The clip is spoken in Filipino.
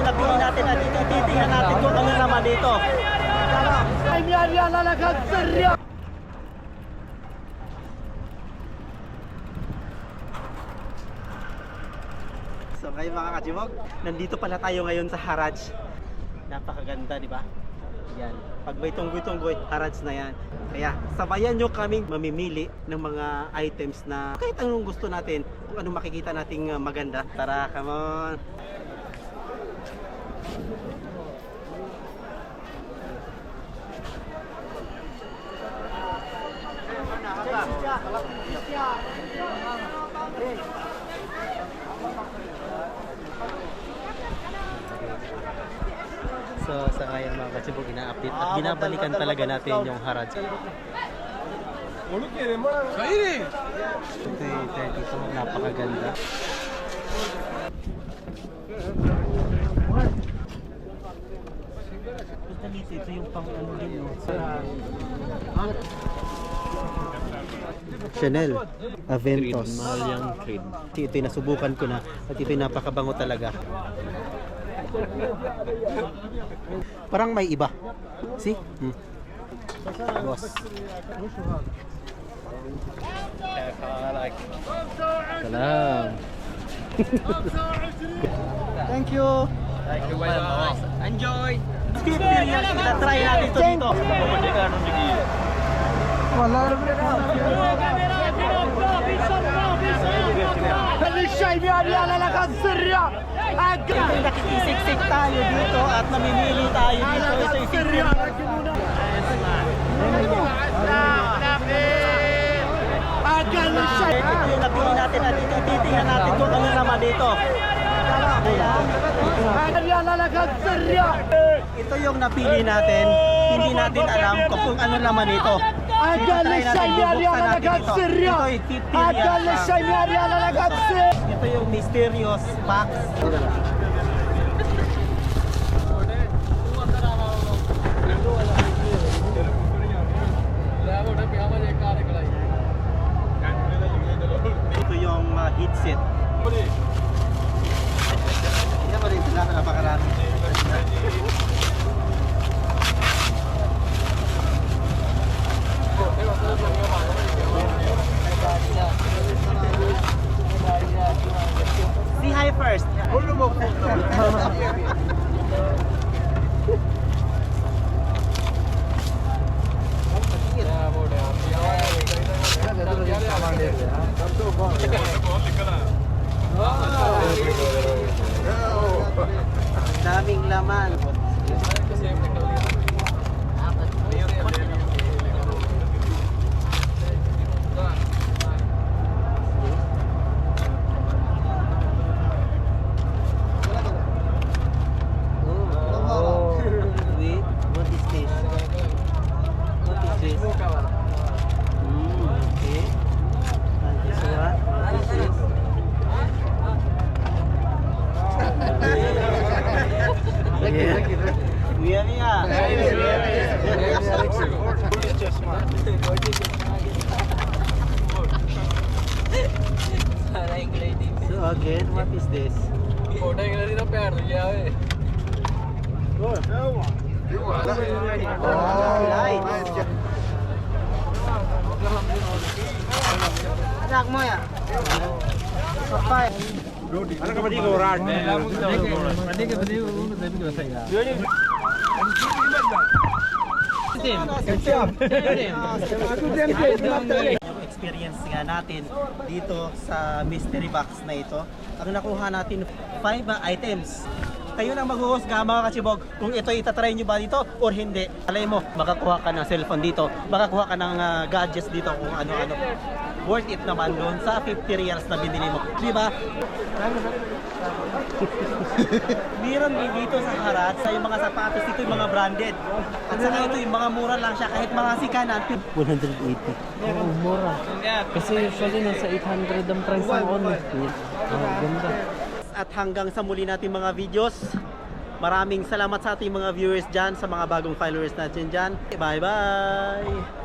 napili natin at titingnan natin kung ano naman dito. So kayo mga kachibog, nandito pala tayo ngayon sa Haraj. Napakaganda, di ba? Yan. Pag may tunggoy-tunggoy, Haraj na yan. Kaya sabayan nyo kaming mamimili ng mga items na kahit anong gusto natin, kung anong makikita nating maganda. Tara, come on! So sa ngayon mga katsibog, ina-update at binabalikan talaga natin yung Haraj. Ito napakaganda. Ito yung pang ano din, Chanel Aventos. Mahal yung trade. Ito yung nasubukan ko na at ito yung napakabango talaga. Parang may iba. See? Boss. Salam. Thank you. Thank you very much. Enjoy. Try natin ito dito. Wala. Nakikisiksik tayo dito at namimili tayo dito. Ito yung napili natin at titingnan natin kung ano naman dito. Ito yung napili natin. Hindi natin alam kung ano naman ito. Try natin, bubuksan natin ito. Ito ay 50 riyals. Ito yung mysterious box. Ito yung headset. Yan pa rin sila, napakarami. Say hi first. Daming laman. So again, what is this? Anak mo ya? Papai. Experience nga natin dito sa mystery box na ito. Ang nakuha natin 5 items. Kayo nang maghuhusga mga kachibog kung ito itatry nyo ba dito or hindi. Alay mo, makakuha ka ng cellphone dito, makakuha ka ng gadgets dito kung ano-ano. Worth it naman doon sa 50 riyals na binili mo. Di ba? Meron din dito sa Haraj sa yung mga sapatos dito yung mga branded. At saka ito yung mga mura lang siya kahit mga sikanan. 180. Oo, mura. Kasi usually nasa 800 ang price ng ono. Ganda. At hanggang sa muli natin mga videos. Maraming salamat sa ating mga viewers dyan, sa mga bagong followers natin dyan. Bye bye!